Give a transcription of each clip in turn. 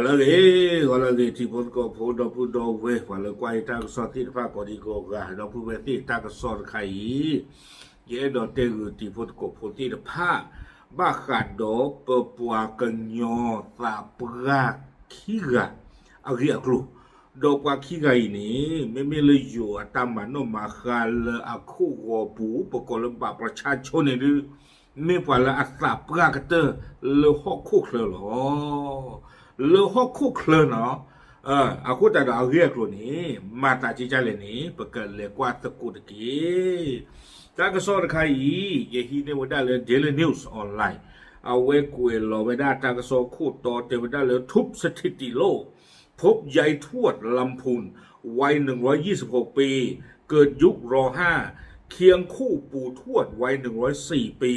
Wala ge ti pon ko pho do pu do we wala kwai ta so ti fa ko di ko ga do pu we ti ta ko so khai ye do te gu ti pon ko pho ti de pha ba kha do pe pwa kan nyo sa pra ki ga a ri a kru do kwa ki ga ni me le yo ata ma no ma kha le a khu go pu po ko le ba pra cha chon ni du me pwa la a sa pra ka te le ho khu le lo le ho khu le no a ku ta da a ri a kru ni ma ta chi cha le ni pe ka le kwa ta ku de ki ta ka so de khai ye hi ne wa da le daily news online เอาไว้คุยเราไม่ได้ตากระโซคูดต่อเทวดาเลยทุบสถิติโลกพบยายทวดลำพูนวัย126 ปีเกิดยุคร.5 เคียงคู่ปู่ทวดวัย104 ปี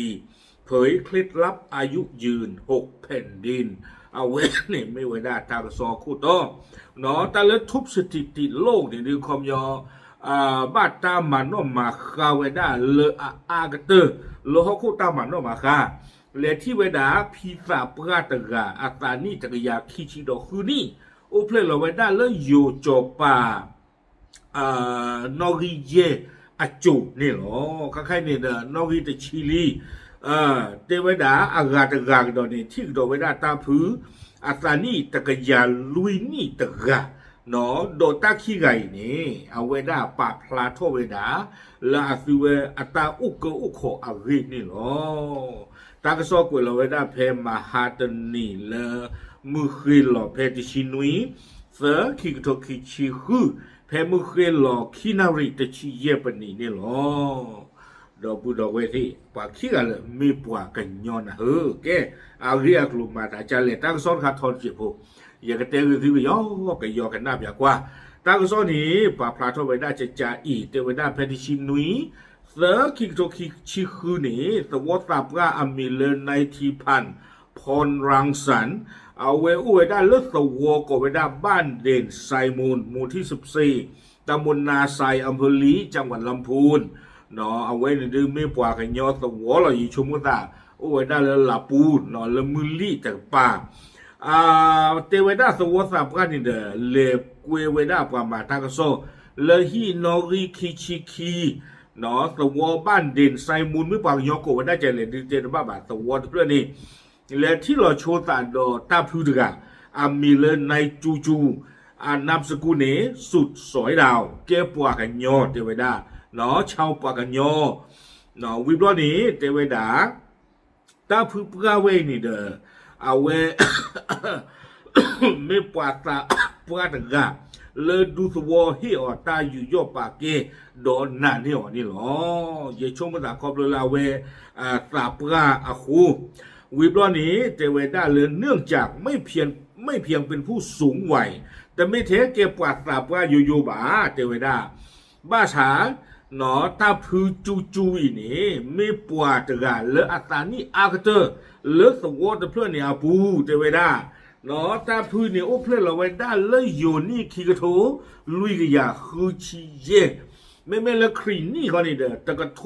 เผยเคล็ดลับอายุยืน6 แผ่นดินเอาไว้เนี่ยไม่ไว้ได้ตากระโซคูดต่อเนาะแต่เลยทุบสถิติโลกเนี่ยดูความยอบาตามันนมาคาเวดาเลอากเตอร์โลฮคูตามันนมาคาเลที่เวดาพิซาปราตกาอาตานีตกยาคิชิโดคือนี่โอเพลเราเวดาเลโยโจปานอริเยอาจูนี่หรอคล้ายๆนี่เด้อนอริตชิลีเตเวดาอากาตกาดอนี่ที่โดเวดาตาผืออาตานีตกยาลุยนี่ตกาเนาะโดตาขี้ไก่นี่เอาเวดาปาพลาโทเวดาลาซิเวอัตาอุกอุโคอารินี่หรอตากระซอกวยเราไว้ได้เพมาฮาตนีเลมือคืนหล่อเพติชินุยเสือคิกโตคิชิคือเพมือคืนหล่อคินาริตชิเยปนีนี่หรอดอกบุดอกเวทีปากขี้กันเลยมีปวกันย้อนเฮ้อแกเอาเรียกลุมาแต่จะเล่นตากระซอนขาดทอนจีบอย่ากระเตงคือไปย่อกันย่อกันหน้าแบบว่าตากระซอนนี้ปากพลาทไว้ได้จะจ่าอีเตไว้ได้เพติชินุยเสือคิกโตคิชิคือนี่สวอตาปราอมิเลนในทีพันพรรังสรรค์เอาเวอุเวด้าเลือดสวอก็เวด้าบ้านเด่นไซมูลหมู่ที่14ตำบลนาไซอำเภอลีจังหวัดลำพูนเนาะเอาไว้ในดื้อไม่ปว่ากันยอสวอเราอยู่ชมกันตาอุเวด้าเลยลาปูนเนาะเลยมือลีจากป่าเตเวด้าสวอสาปรานี่เด้อเลกเวด้าปรามาทากโซเลยฮีนอริคิชิคีเนาะสวอบ้านเด่นไซมูลไม่ปว่ายอโกว่าได้ใจเลยเจนบ้าบาสวอเรื่องนี้และที่เราโชว์ตาดอตาพูดกันมีเลยในจูนามสกุลนี้สุดสวยดาวเก็บปวกันยอเทวดาเนาะชาวปวกันยอเนาะวิบล้อนี้เทวดาตาพูดปราเวนี่เด้อเอาเวไม่ปวดตาปวดกันเลยดูสวอให้อตาอยู่ย่อปากเกโดนหน้านี่อ๋อนี่หรออย่าชมภาษาครอบเลยลาเวตาปราอาคูวิบล้อนี้เทวดาเลยเนื่องจากไม่เพียงเป็นผู้สูงวัยแต่ไม่เทเก็บปวดตาปราอยู่บ่าเทวดาบ้าฉาหนอตาพือจูอีนี่ไม่ปวดกันเลออัตานี่อากเตอร์เลอสวอตเพื่อนเนี่ยปูเทวดาเนาะตาพื้นเนี่ยโอ้เพลเราไว้ได้เลยโยนี่คีกระโถลุยกะยาคือชีเย่ไม่ละครีนี่เขานี่เด้อตะกระโถ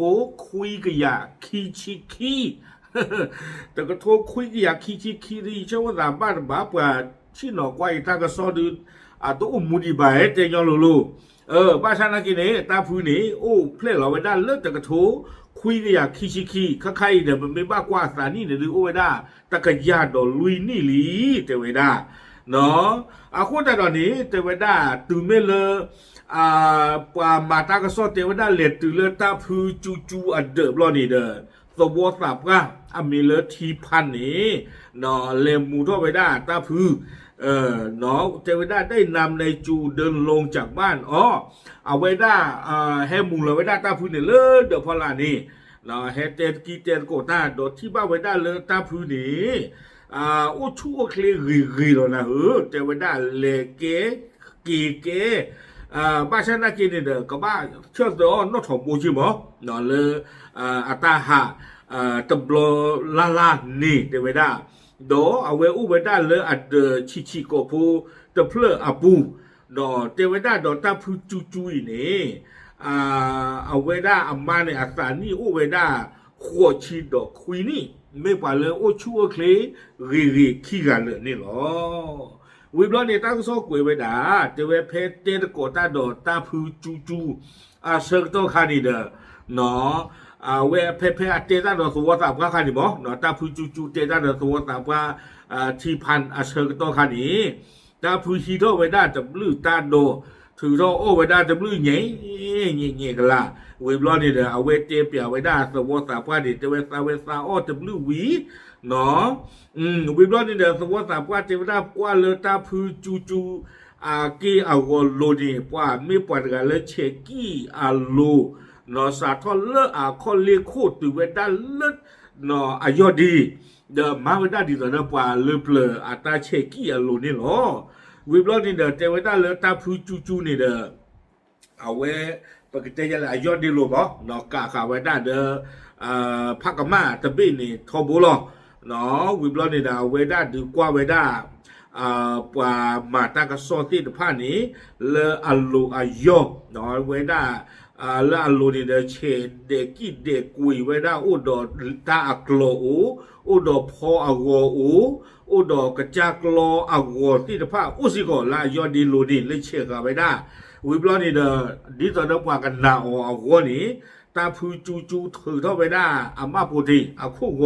คุยกะยาคีชิคีตะกระโถคุยกะยาคีชิคีดิเชื่อว่าบ้านบ้าป่าชิหนอกไว้ตากระซอดูตัวอุ้มมุดีใบเตยองลูบ้านฉันนักกินเนี่ยตาพื้นเนี่ยโอ้เพลเราไว้ได้เลยตะกระโถคุยกะยาคีชิคีใครๆเนี่ยมันไม่บ้ากว่าสานี่เนี่ยดูโอ้ไว้ได้ตะกะยาดอลุยนี่ลีเทวดาเนาะคนแต่ตอนนี้เทวดาตื่นไม่เลยปามาตากระสอเทวดาเล็ดตื่นเลยตาพูจูอันเดิมรอนี่เด้อสวอสับก็มีเลยทีพันนี่เนาะเลมูทั่วไปได้ตาพูเนาะเทวดาได้นำในจูเดินลงจากบ้านเอาไว้ได้แฮมูเลยไว้ได้ตาพูเนี่ยเลยเดี๋ยวพอละนี่เนาะแฮเตกีเตนโกตาโดดที่บ้านไว้ได้เลยตาพูนี่โอ้ชั่วเคลีรีแล้วนะเทวดาเลเกเกบ้านฉันนักกินเนี่ยเด้อก็บ้าเชื่อเด้อนอถมบูชิมเนาะเลยอัตาหะตบลานี่เทวดาโดเอาไว้อุเวด้าเลยอัดชิโกพูตะเพลอปูดอเทวดาดอตาพูจูอีนี่เอาเวด้าอามาในอัตานี่อุเวด้าขัวชีดอกคุยนี่ไม่ป่าเลยโอ้ชั่วเคลีรีขี้กันเลยนี่หรอ วิบล้อนี่ตั้งโซ่กวยไว้ด่าเจเวเพเตตโกตาโดตาพูจูเชิงโตคานีเดเนาะเวเพเตตาโดสวตาพระคานีบ่เนาะตาพูจูเตตาโดสวตาพระที่พันเชิงโตคานีตาพูฮีโดไว้ด่าจะลื้อตาโดถือโรโอไว้ด่าจะลื้อเงี้ยกันละเวบล้อนี่เดเอาเวเตเปียไว้ด่าสวตาพระนี่จะเวซาโอจะลื้อวีเนาะวิบล้อนี่เดสวตาพระเจวดากว่าเลตาพูจูกีอาวโลดีปว่ามีปวดกันเลยเชกี้อาลูนอสาทอเลคอเลโคตุเวดาเลนออายอดีเดมาเวดาดีตอนปว่าเลเปลอาตาเชกี้อาลูนี่หรอวิบลอนี่เดเจเวดาเลตาพูจูนี่เดเอาเวปกติจะอายอดีโลบ่นอกาเวดาเดพักมาตะบีนี่ทอบุลเนาะวิบลอนี่เดเวดาดีกว่าเวดาปว่ามาตากสอติดผ้านี้เลอลูอายอเนาะเวดาเลอลูนี่เดเชเดกิเดกุยเวดาอุดอตาอักโลอุดอพออาวอุดอกระจากโลอาวติดผ้าอุสิโกลายอดีลูนี่เลเชกาเวดาวิบลอนี่เดดิตอนนั้นว่ากันนาอาวนี่ตาพูจูถือเท่าเวดาอามาปุติอาคู่โก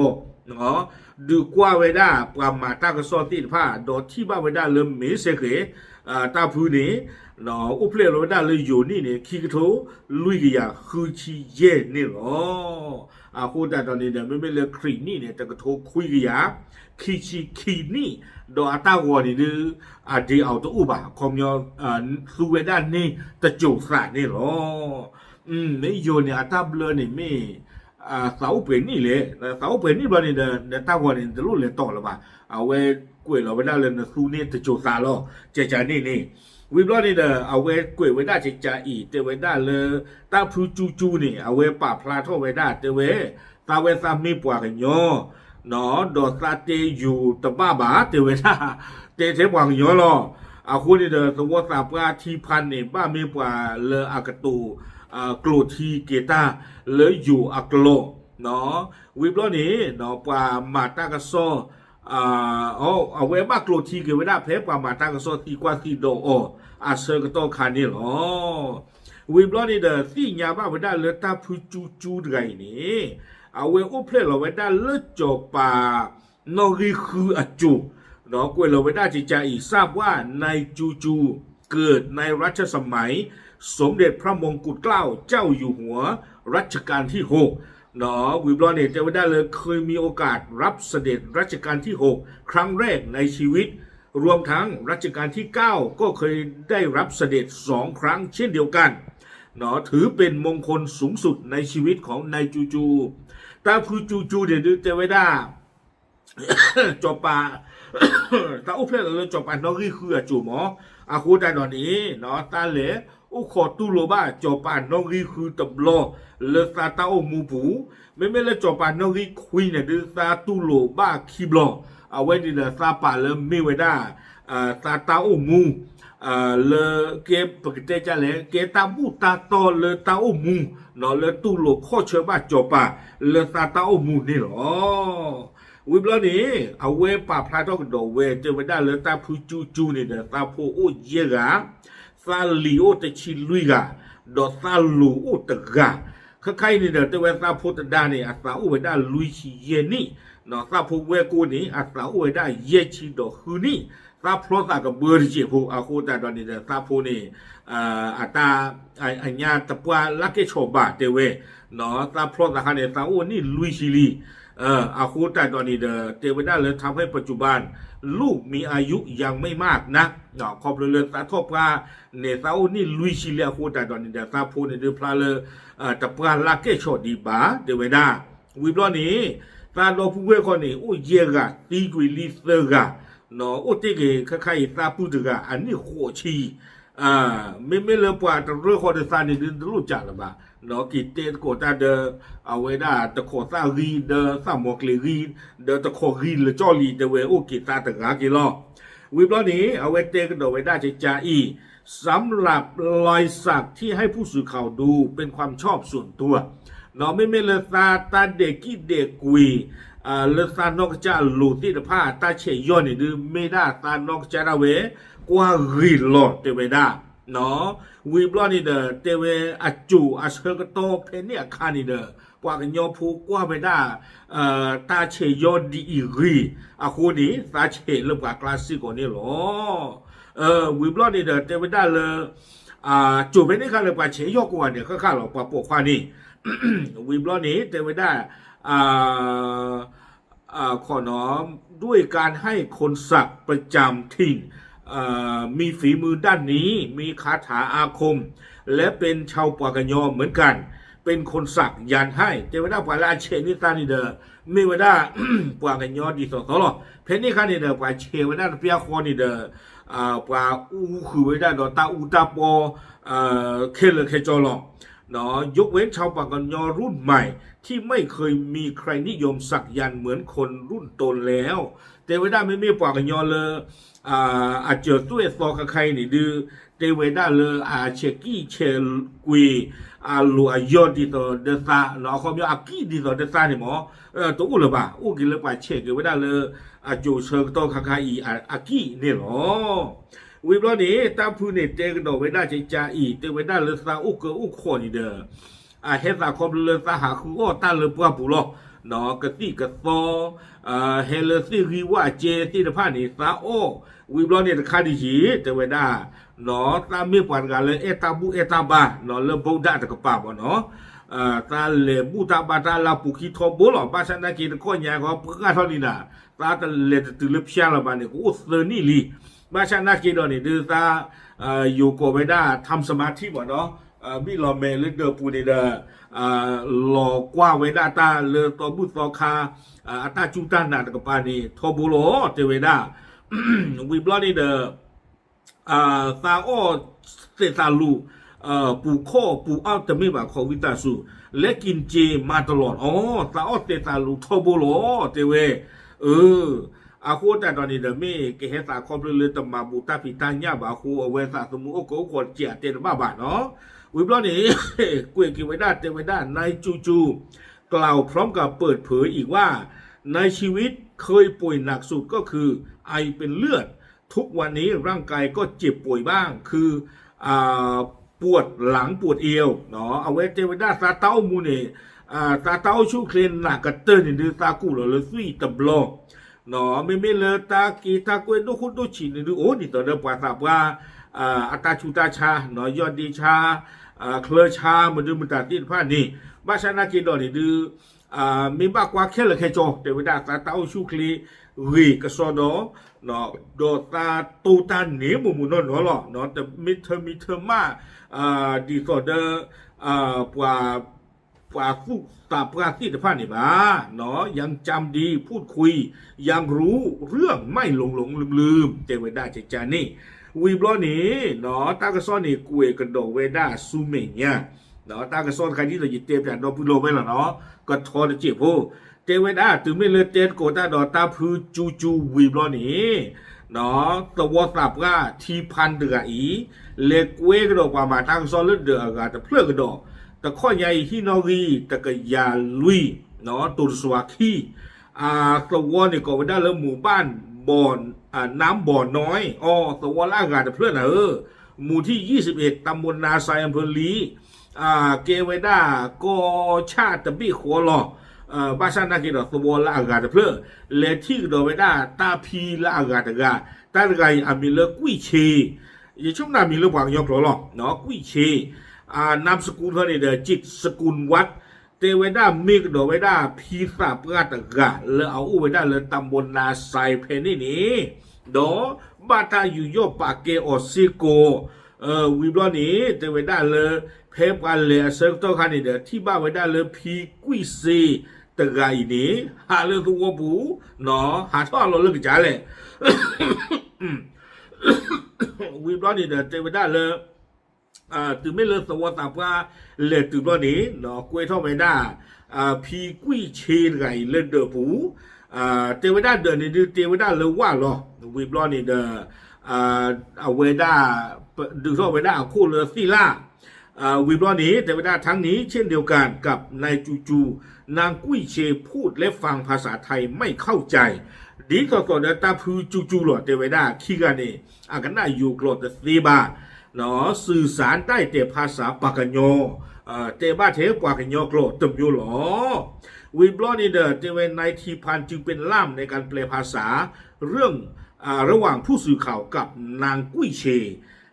เนาะดูกว่าเวดาปรามาตากสอติดผ้าโดดที่บ้าเวดาเริ่มมีเสกตาพูนี่เนาะอุปเลเวดาเลยอยู่นี่เนี่ยขี้กระโถลุยกยาคือชีเย่นี่หรอคู่แต่ตอนนี้เนี่ยไม่เลยครีนี่เนี่ยจะกระโถคุยกยาขี้นี่โดอาตาวอนี่ดื้อดีเอาตัวอุบะคอมยอสุเวดานี่ตะจุกสระนี่หรอไม่โยเนี่ยอาตาเบลนี่ไม่สาวเป็นนี่เลยสาวเป็นนี่บ้านนี่เดตาวอนี่จะรู้เลยต่อแล้วป่ะเอาไว้กล้วยเราไว้ได้เลยนะสู้นี่ตะจุกสระล้อเจนี่วิบล้อนี่เอาไว้กล้วยไว้ได้เจอีเตไว้ได้เลยตาพูจูนี่เอาไว้ป่าพลาท่อไว้ได้เตไว้ตาไว้ซามีปวากันย่อเนาะดอซาเตอยู่ตะบ้าบาเตไว้ได้เตหวังย่อล้อคู่นี่สมมติสาปราที่พันนี่บ้ามีปวาเลอากตูกลูทีเกตาเลยอยู่อักโลเนาะวิบล้อนี้เนาะปามาตากโซเอาไว้บ้ากลูทีเกไว้ได้เพปามาตากโซตีกว่าตีโดอาเซกโตคานี่หรอวิบล้อนี้สี่ยาบ้าไว้ได้เลยตาพูจูไงนี่เอาไว้อุเพลเราไว้ได้เลือดจบปานอริคืออจูเนาะกวยเราไว้ได้จิจาอีทราบว่าในจูเกิดในรัชสมัยสมเด็จพระมงกุฎเกล้าเจ้าอยู่หัวรัชกาลที่6เนาะวิบลอเนี่ยจะไว้ได้เลยเคยมีโอกาสรับเสด็จรัชกาลที่6ครั้งแรกในชีวิตรวมทั้งรัชกาลที่9ก็เคยได้รับเสด็จ2ครั้งเช่นเดียวกันเนาะถือเป็นมงคลสูงสุดในชีวิตของนายจูตาพูจูเดี๋ยวจะไว้ได้จบปาตาอุเพลเลยจบปานอริคือจูหมอคู่แต่ตอนนี้เนาะตาเหลอุขอตุโลบ้าจบปานอริคือตบลอเลซาตาโอมูปูไม่เลยจบปานอริคุยเนี่ยดืซาตุโลบ้าคีบลอเอาไว้ดีซาปาเลไม่ไว้ได้ซาตาโอมูเลเก็บปกติจะเลยเกตาบูตาโตเลตาโอมูเนาะเลตุโลข้อเชื่อบ้าจบปาเลซาตาโอมูนี่หรอวิบล้อนี้เอาเวป่าพลาดก็โดเวเจอไว้ได้เลยตาพูจูนี่เด้อตาพูโอเยกาซาลิโอตะชิลุยกาดอซาลูโอตะกาใครนี่เด้อแต่เวตาพูตะดานี่อาซาโอไว้ได้ลุยชีเยนี่เนาะตาพูเวกูนี่อาซาโอไว้ได้เยชิดอฮืนี่ตาพลอตากับเบอร์เจพูอาคูตาตอนนี้เด้อตาพูนี่อาตาอัญญาตะปวาลักเกชอบาเตเวเนาะตาพลอตาคันเนี่ยตาโอนี่ลุยชีลีคู่แต่ตอนนี้เทวดาเลยทำให้ปัจจุบันลูกมีอายุยังไม่มากนะเนาะขอบเรื่องสาทบพระเนตาอุนี่ลุยชิเลียคู่แต่ตอนนี้ซาพูในเดือพระเลยตะปราลาเกชอดีบาเทวดาวิบล้อนี้ตาโดผู้เวคนนี้อุเยกะตีกุยลิเซกะเนาะอุติเกะใครตาพูดกะอันนี้โคชีไม่เลือกว่าแต่เรื่องคนที่สานนี่รู้จักหรือเปล่าเนาะกิเตโกตาเดเอาไว้ได้ตะโคซารีเดสามอกลีรีเดตะโครีเลยจอลีเดเวโอกิตาตะกากิโลวิบล้อนี้เอาไว้เตก็โดไว้ได้ใจอีสำหรับรอยสักที่ให้ผู้สื่อข่าวดูเป็นความชอบส่วนตัวเนาะไม่เลยตาเด็กกี่เด็กกุย เลสานอกจะลูติดผ้าตาเชยอนนี่ดูไม่ได้ตานอกจะระเวกว่ารีหลอดเตเวด้าเนาะวีบลอนี่เด้อเตเวอจูอาเชกโตเพนี่อาคานี่เด้อกว่ากันยอผูกว่าไปได้ตาเชยอนดีอีรีอาคูนี้ตาเชเริ่มกับคลาสสิกนี่หรอวีบลอนี่เด้อเตเวด้าเลยจูเป็นนี่ค่ะเลยกว่าเชยอกว่าเนี่ยข้าเราปะปกว่านี่วีบลอนี่เตเวด้าขอน้อมด้วยการให้คนศักดิ์ประจำถิ่นมีฝีมือด้านนี้มีคาถาอาคมและเป็นชาวปากยอเหมือนกันเป็นคนศักดิ์ยันให้เทวดาปาลาเชนิตานี่เดอมีเวดาปากยอดีสอสอเพนนี่คันนี่เดอปาเชเวดาเปียคอนี่เดอปาอูคือเวดาดอตาอูตาปอเคลเคจอลเนาะยกเว้นชาวปากยอรุ่นใหม่ที่ไม่เคยมีใครนิยมสักยันเหมือนคนรุ่นตนแล้วเทวดาไม่มีปากยอเลยอาจจะตัวสอกใครนี่ดูเทวดาเลยเชกี้เชกุยลูอายอดีต่อเดซาเนาะเขามีอากีดีต่อเดซาเนี่ยหมอตัวอุลบะอุกิเลปาเชกเทวดาเลยจูเชิงโตคาคาอีอากีเนี่ยหรอวิบล้อนี้ตาพูเนี่ยเจกันดอกเวดาใจใจอีเทวดาเลยซาอุกอุกขอนี่เด้อเฮซาคอมเลยซาหาคือก็ตาเลยปัวปุโรเนาะกติกตอเฮเลซิริวาเจติดพานี่ซาโอวิบล้อเนี่ยคาดิจีเทวดาเนาะตามีปานกันเลยตาบุตาบาเนาะเลยบุดาตะกปาบ่เนาะตาเลบุตาบาตาลาปุกิทอบุหรอภาษานากีตะข้อยาก็ปกาทอนี่นะตาตะเลตตุลพชาละบานี่กูสนี่ลีภาษานากีดอนี่ดูตาอยู่ก็ไม่ได้ทำสมาธิบ่เนาะมีลอเมเลเดอปูนี่เดหลอกว่าเวดาตาเลตอบุตอคาอัตาจุตานาตะกปานี่ทอบุโลเตเวดาวิบลอนี่เดซาโอเซซาลูปูโคปูอัลตะไม่บาขอวิตาสูและกินเจมาตลอดซาโอเซซาลูทอโบโลเตเวอาคูแต่ตอนนี้เดมี่เกเฮสาคอมเลยตมาบูตาพิตาญาบาคูเอาเวสาสมุโอโกโคเจียเตนบ้าบาเนาะวิบล้อนี้กุยกิไว้ได้เตไว้ได้ในจูกล่าวพร้อมกับเปิดเผยอีกว่าในชีวิตเคยป่วยหนักสุดก็คือไอเป็นเลือดทุกวันนี้ร่างกายก็เจ็บป่วยบ้างคือปวดหลังปวดเอวเนาะเอาไว้เทวดาซาเต้ามูเนซาเต้าชูเครนหนักกระเตือนนี่ซากูเลยซุยตะบลอเนาะไม่เลยตากีตากวยดูคุณดูชินดูโอ้นี่ตอนเดิมภาษาว่าอัตาชูตาชาเนาะยอดดีชาเคลชามันดูมันตัดที่ผ้านี่ภาษานากีดอนี่ดูมีบ้ากว่าแค่ละแค่จอเทวดาซาเต้าชูเครรีกระสอดอเนาะโดตาตูตาเหนียวมุมนนหรอเนาะแต่มิเธอมาดีสอดกว่าฟุกตาปราศิตพานี่มาเนาะยังจำดีพูดคุยยังรู้เรื่องไม่หลงลืมเจเวดาเจจานี่วีบล้อนี้เนาะตากระซ้อนนี่กุยกันดอกเวดาซูเมงเนี่ยเนาะตากระซ้อนใครที่เราหยิบเต็มจากดอกพุโลไปแล้วเนาะก็ทอดเจ็บโหเจเวดาถึงไม่เลยเจนโกตาดอตาพือจูวีบล้อนี้เนาะตัวสับว่าทีพันเดืออีเล็กเวกดอกว่ามาทางซ้อนเลือดเดือดแต่เพลิกดอกแต่ข้อใหญ่ฮินอรีแต่ก็ยาลุยเนาะตุรสวาคีตัวนี่ก็ไม่ได้แล้วหมู่บ้านบ่อนน้ำบ่อน้อยตัวล่างานแต่เพื่อนหมู่ที่21ตำบลนาไซอำเภอลีเกเวด้าก็ชาติบี้ขัวหล่อภาษาหน้ากินตัวล่างานแต่เพื่อเลที่โดเวด้าตาพีล่างานแต่กาตาไกอามิเลกุยเชยังช่วงนั้นมีเรื่องบางยอมหล่อเนาะกุยเชนามสกุลเขาเนี่ยเดจิตสกุลวัดเตเวด้ามีกโดเวด้าพีสาปราตกะเลยเอาอุเวด้าเลยตำบลนาไซเพนี่นี่ดอบาตาอยู่โยปากเกออซิโกวิบลอนี้เตเวด้าเลยเพปกันเลยเซิร์ฟโตคันนี่เดที่บ้าเวด้าเลยพีกุยซีตะไกนี้หาเลยตัวบูเนาะหาท่อเราเลิกจ่าเลยวิบลอนี้เดเตเวด้าเลยถึงไม่เลิกสวัสดิ์ว่าเลือดถึงตอนนี้เนาะกล้วยทอดไม่ได้พีกุ้ยเชนไงเล่นเดือปูเทวดาเดินนี่ดูเทวดาเลยว่าหรอวิบล้อนี่เดอเวด้าดูทอดเวด้าคู่เรือซีล่า วิบลอนี้เทวดาทั้งนี้เช่นเดียวกันกับนายจูนางกุ้ยเชพูดและฟังภาษาไทยไม่เข้าใจดีก็ก็เดตาพูจูหลอเทวดาขี้กันนี่อากันน่าอยู่กลอดสีบาเนาะสื่อสารได้แต่ภาษาปากโยเตบ้าเทปากโยกลอดตมอยู่หรอวิบลอนี้เดเทวในทีพันจึงเป็นล่ามในการแปลภาษาเรื่องระหว่างผู้สื่อข่าวกับนางกุ้ยเช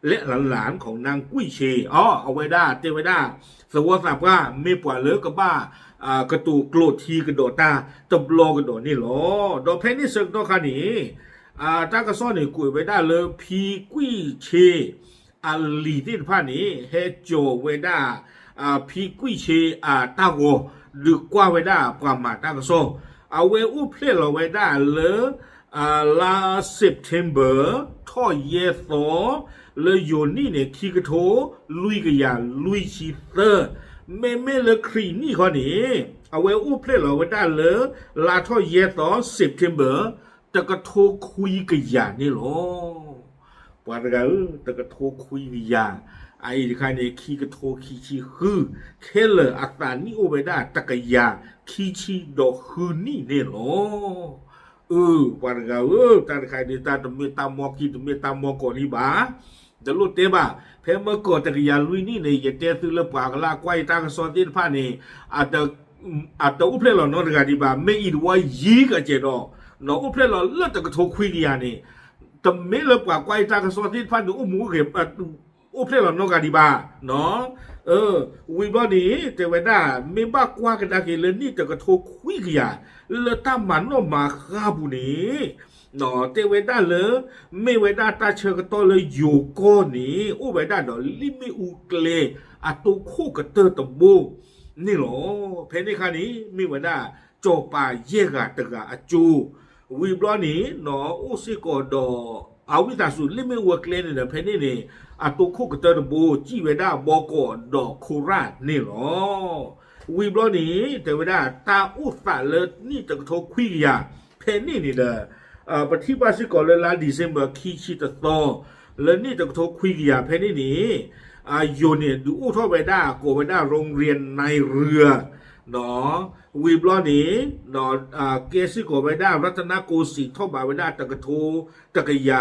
และหลานๆของนางกุ้ยเชเอาไว้ได้เทวดาสวัสดิ์ว่าไม่ปล่อยเลิกกับบ้ากระตูโกรธทีกระโดดตาตบโลกระโดดนี่หรอดอกเพนนี่สึกดอกขานี้ตากระซ้อนนี่กุยไว้ได้เลยพีกุ้ยเชอัลลีที่ผ่านนี้เฮโจไว้ได้พีกุ้ยเชตาโกหรือกว่าไว้ได้ประมาณตากระซ้อเอาไว้อุเพลเราไว้ได้เลยลาเซปเทมเบอร์ท่อเยสอเลยโยนี่เนี่ยคีกระโถลุยกะยาลุยชีเตอร์ไม่เลยครีนี่ข้อนี้เอาไว้อุเพลเราไว้ได้เลยลาท่อเยสอเซปเทมเบอร์ตะกระโถคุยกะยานี่หรอปวดกะตะกระโถคุยกะยาไอ้ที่ใครเนี่ยคีกระโถคีชีคือเคเลอักตานี่โอไว้ได้ตะกะยาคีชีดอกคือนี่เนี่ยหรอwarga tan khai di ta de meta mo ki de meta mo ko ni ba de lu te ba phe mo ko ta ya lui ni ne ye te su le pa la kwai ta so tin pha ni ata u phle lo no ga di ba me i wa yi ga je do no u phle lo le ta ko tho khwi ni ya ni de me le pa kwai ta so tin pha ni u mu ge u phle lo no ga di ba noวิบนี้เทวดาไม่บ้ากว่ากันได้เลยนี่แต่ก็โทรคุยกันอย่าเลยตามมันออกมาข้าบุนี้เนาะเทวดาเลยไม่เวดาตาเชกตัวเลยอยู่ก้อนนี้อุเวดาเนาะลิมิอุเกลอะตุคู่กับเตอร์ตบูนี่หรอเพนิคานี้ไม่เวดาโจปาเยกาตกาอจูวิบนี้เนาะอุสิโกดอาวิตาสุลิมิอุเกลเนี่ยเพนินี่อะตุคู่กับเตอร์ตบูจีเวดาบอกอดอกโคราชนี่หรอวิบนี้เทวดาตาอุสาเลยนี่จะโทรคุยกันเพนี่นี่เด้ปฏิบัติสิก่อนเลยลาดิเซมเบอร์คีชิตโตแล้วนี่จะโทรคุยกันเพนี่นี่โยเนี่ยดูอุทอไปได้โกไปได้โรงเรียนในเรือเนาะวิบนี้เนาะเกสิโกไปได้รัตนโกสิทบาไปได้ตะกโทตะกยา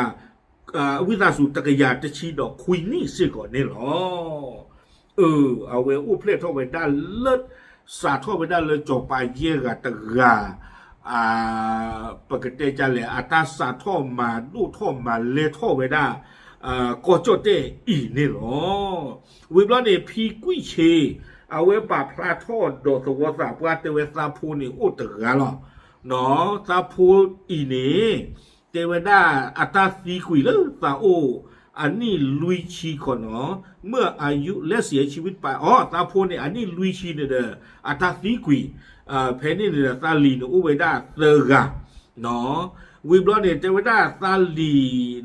วิทาสุตะกยาจะชีดอกคุยนี่สิก่อนนี่หรอเอาไว้อุเพลทอไปได้เลิศสาทอไปได้เลยจบไปเยี่ยกตะกาปกติจะเลยอัตาสาทอมาดูทอมาเลทอไปได้ก็จดได้อีนี่หรอวิบล้อเนี่ยพีกุ้ยเชเอาไว้ปะพระทอดดอกสวัสดิ์ว่าเตเวสาพูนี่อุตกาหรอเนาะสาพูอีนี่เทวดาอัตาสีกุยเลยสาโออันนี้ลุยชีก่อนเนาะเมื่ออายุและเสียชีวิตไปตาโพเนี่ยอันนี้ลุยชีเนี่ยอัตาสีกุยเพนนี่เนี่ยซาลีเนี่ยอุเวดาเซกาเนาะวิบลอเนี่ยเทวดาซาลี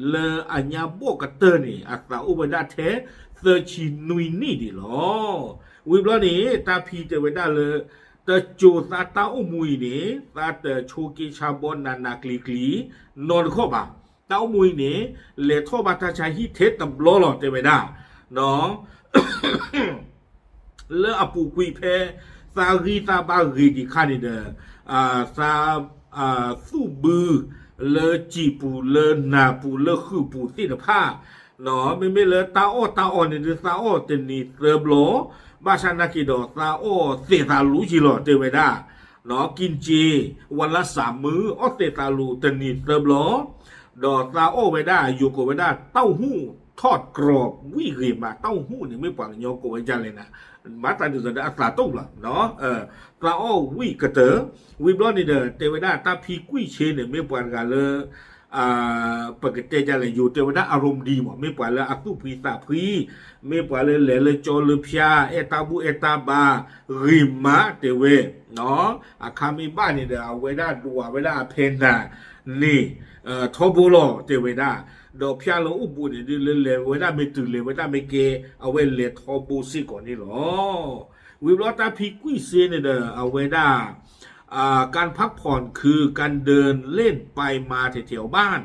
เลอัญญาโบกเตอร์นี่อัตตาอุเวดาเทเซชีนุยนี่ดิหรอวิบลอเนี่ยตาพีเทวดาเลแต่โจซาตาอุมุยเนี่ยตาแต่โชกิชาบอนนากลีนอนข้อบาเต้ามุยเนี่ยเลทอบาตาชาฮิเทตบลอเตเวดาเนาะเลอปูกุยเพซารีซาบารีดิคานิเดซาสูบือเลจีปูเลนาปูเลคือปูตินผ้าเนาะไม่เลตาโอเนี่ยซาโอเตนีเซบลบาชานากิโดซาโอเซซาลูจิโลเตเวดาเนาะกินจีวันละ3 มื้อเซซาลูเตนีเซบลดอกซาโอไว้ได้อยู่กับไว้ได้เต้าหู้ทอดกรอบวิริมาเต้าหู้นี่ไม่ปังโยกไว้จังเลยนะมาตาดูจะได้อัตราตุ้งละเนาะซาโอวิกระเตอวิบล้อนี่เด้อเทวดาตาพีกุ้ยเชเนี่ยไม่ปังกันเลยปกติจะเลยอยู่เทวดาอารมณ์ดีหมดไม่ปังเลยอัตุพีตาพีไม่ปังเลยเลยโจลพิอาเอตาบุเอตาบาริมาเทเวเนาะอาคามีบ้านนี่เด้อเอาไว้ได้ดูเอาไว้ได้เพนนานี่ทอบูโลเทวดาดอกพิอาโลอุบุนี่เลไว้ได้ไม่ตื่นเลยไว้ได้ไม่เกเอาไว้เลทอบูซิก่อนนี่หรอวิบลอตาพีกุ้ยเซเนี่ยเด้อเอาไว้ได้การพักผ่อนคือการเดินเล่นไปมาแถวบ้าน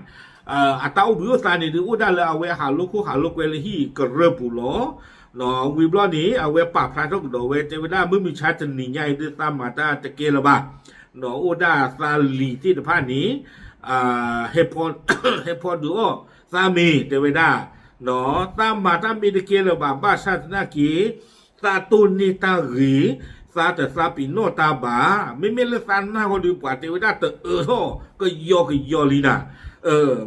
อัตราอุบิวสานี่ดูได้เลยเอาไว้หาลูกเวลฮีกระเรปุโล เนาะวิบล้อนี้เอาไว้ปราบพลายทุกดอกเวเทวดาไม่มีชาติหนีใหญ่ด้วยตามมาตาตะเกียระบาเนาะโอดาซาลีที่ตะพานี้เฮพอน เฮพอนดูสามีเทวดาเนาะตามมาตามีตะเกียระบาบ้าชาตินากีตาตุนิตาหีซาแต่ซาปิโนตาบาไม่เลสานหน้าคนดูกว่าเทวดาแต่ก็ยอลีนะ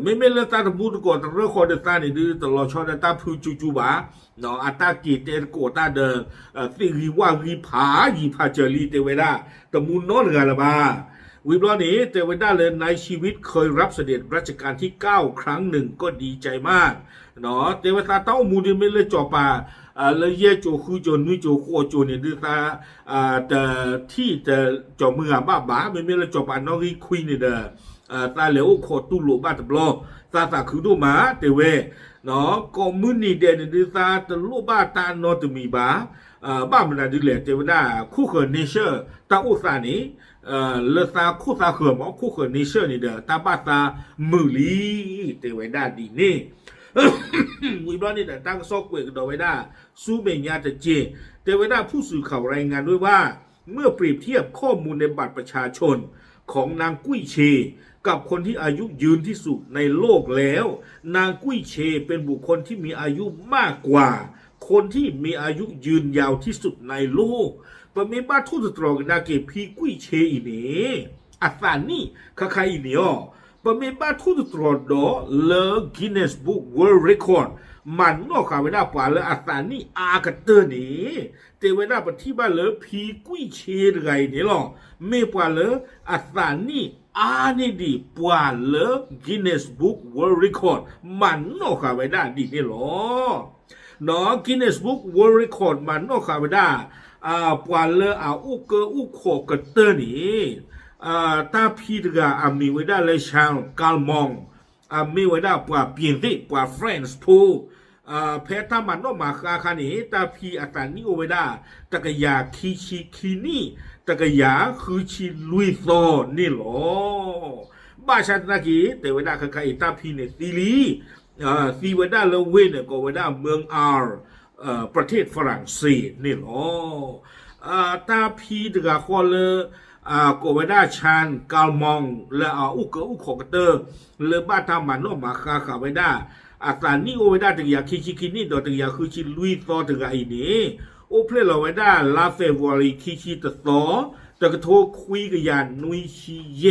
ไม่เลสานบูดก่อนแต่เรื่องคนเดตานี่ดูตลอดชอนตาพูจูบาเนาะอัตตากีเตโกตาเดสิริวารีผาเจรีเทวดาแต่มูนนอนกันละบ้าวิบล้อนี้เทวดาเลยในชีวิตเคยรับเสด็จรัชกาลที่9ครั้งหนึ่งก็ดีใจมากเนาะเทวดาเต้ามูดีไม่เลยจ่อป่าแล้วเย่โจคือโจนุ้ยโจโคโจเนี่ยดูตาแต่ที่แต่จ่อมือบ้าไม่เลยจ่อป่านอรีคุยเนี่ยเด้อตาเหลวโคตุลุบ้าตะบลอตาคือดูมาเทเวเนาะก็มือนี่เดนดูตาตะลุบ้าตานอตมีบ้ามันน่ะดูแลเทวดาคู่เขยเนเชอร์ตาอุสานี่เลตาคู่ตาเขยมอคู่เขยเนเชอร์นี่เด้อตาบ้าตามือลีเทวดาดีนี่วิบล้อนี่แต่ตั้งซอกเวกดอเวดาสู้เมียจะเจเทวดาผู้สื่อข่าวรายงานด้วยว่าเมื่อเปรียบเทียบข้อมูลในบัตรประชาชนของนางกุ้ยเชกับคนที่อายุยืนที่สุดในโลกแล้วนางกุ้ยเชเป็นบุคคลที่มีอายุมากกว่าคนที่มีอายุยืนยาวที่สุดในโลกปะเมบ้าทุตตรองนาเกพีกุ้ยเชอีนี่อัตานี่ใครอีนี่อ๋อปะเมบ้าทุตตรอดอเลกินเนสบุ๊กเวิลด์เรคคอร์ดมันนอกข่าวเวลาป่าเลอัตานี่อากาเตอร์นี่เทวดาปฏิบัติเลพีกุ้ยเชไรนี่หรอไม่ป่าเลอัตานี่นี่ดีป่าเลกินเนสบุ๊กเวิลด์เรคคอร์ดมันนอกข่าวเวลาดีนี่หรอเนาะกินเนสบุ๊กเวิลด์เรคคอร์ดมันนอกข่าวเวลาป่าเลอุกโคกเตอร์นี่ตาพีดกามีเวลาเลชางกาลมองมีเวลาป่าเปลี่ยนที่ป่าเฟรนส์พูเพตามันนอกมาคานี้ตาพีอัตานิโอเวดาตะกยาคีนี่ตะกยาคือชิลุยโซนี่หรอบ้าชาตินากีแต่เวลาใครตาพีเนี่ยซีเวดาเลเวเนี่ยก็เวดาเมืองอาร์ประเทศฝรั่งเศสนี่หรอตาพีดกาคอเลก็เวดาชานกาลมองและอุกขเตอร์เลบ้าทามันนอกมาคาเวดาอาตานี่โอเวดาตึกยาคินี่ดอตึกยาคือชิลุยต่อตึกไอนี่โอเพลเราเวดาลาเฟวอรีคิตต่อตะกโทคุยกับยานุยชิเย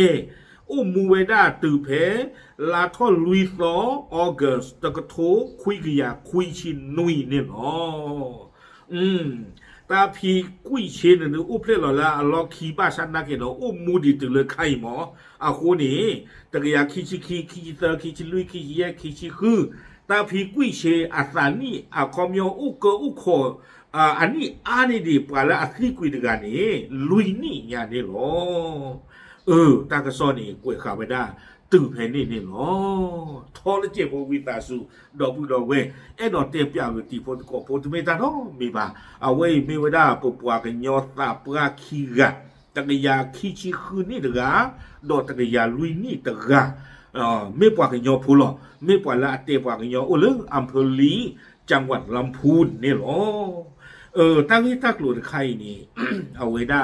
โอมูเวดาตือเพลาทอลุยต่อออกัสตะกโทคุยกับยาคุยชินุยเนี่ยเนาะตาพีกุ้ยเชนนึอุเพลเราละลอคีบ้าชันนักเนาะโอมูดีตึกเลยไข่หมอคนนี้ตะกยาคิเตอร์คิลุยคิเยคิคือตาพีกุ้ยเชอัตานี่คอมยอุกโคอันนี้ดีปะละอัคลีกุยตกานี่ลุยนี่ยานี่หรอตากระซอนี่กวยข่าวไปได้ตื่นเพนี่นี่หรอทอลเจ็บวิตาสูดอกบุดอกเวดอกเตียบยาวตีโฟตโกโฟตเมตาโนมีบ่าเอาไว้มีเวดาปปวากันยอตาปราคีกะตะกยาคีชิคืนนี่ตกาดอกตะกยาลุยนี่ตกาไม่ปวากันยอพูหรอไม่ปวาละเตปวากันยอโอเลอำเภอลีจังหวัดลำพูนนี่หรอตั้งที่ตักหลุดใครนี่ เอาไว้ได้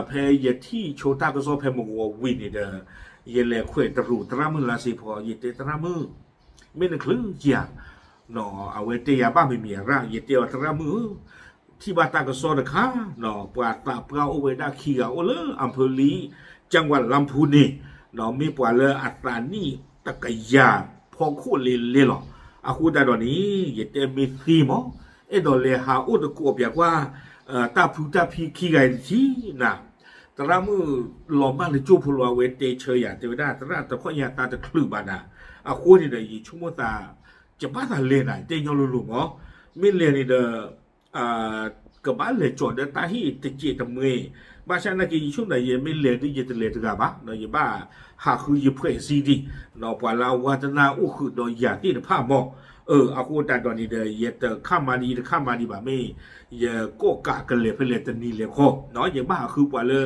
เพยที่โชตาก็โซเพมงววินนี่เด้อเยเลขวยตรูตรามือลาสิพอเยเตตรามือไม่นึกคลึงเจียเนาะเอาไว้เตียบ้าไม่มีร่างเยเตียวตรามือที่บาตากโซดะค่ะเนาะปวาตาเปล่าเอาไว้ได้ขี้เอาเลออำเภอลีจังหวัดลำพูนนี่เนาะมีปวาเลออัตรานี่ตะกยาพอคู่เลหรอคูดาดอนี้เยเตมีซีมอดอเลหาอุดกูเปียกว่าตาพูตาพีขี้ไก่ที่นะตรามือหลอมบ้านในจูพูลาเวเตเชยาเทวดาตราตะข้อยาตาตะคลืบานาคนนี่เดยชุ่มตาจะบ้าตาเลน่ะเตยอลุลุงอ๋อไม่เลนี่เดกับบ้านเลยจอดเดตาฮีตะเจตะเมยบ้านฉันนักยิ่งชุ่มไหนยังไม่เลดิเยตเลตกาบ้าเนาะยังบ้าหาคือยิ่งเพื่อซีดีเนาะปว่าเราวัฒนาอุคือโดยยาที่ผ้าหมอ อากูตัดตอนนี้เดยเตอข้ามมาดีบ่าไม่ยก็กะกันเลยเพื่อเลยแต่นี่เลยข้อเนาะยังบ้าคือว่าเลย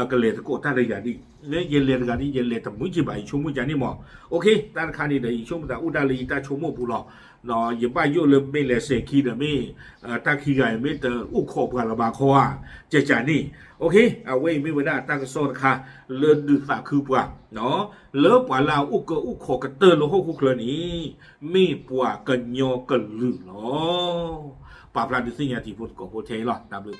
กันเลยตะโกตาเลยอย่างนี้เนี่ยเย็นเลยกันนี่เย็นเลยแต่มุ่งจีบชมมุ่งจานี่หมอโอเคตานคันนี้เดยชมแต่อุดาลีตาชมมุ่งปุโรเนาะยังบ้าโยเลยไม่เลยเสกขี้เดไม่ตาขี้ไก่ไม่เตออุโคบกันละบาข้อเจจานี่โอเคเอาไว้ไม่เวลาตั้งโซนค่ะเลิศดูฝากคือว่าเนาะเลิศว่าเราอุโคกันเตอร์โลหกคุกเลยนี้มีปัวกันโยกันลือเนาะปาพลาดิสิญญาที่พูดกับโฮเทลหรอตามดู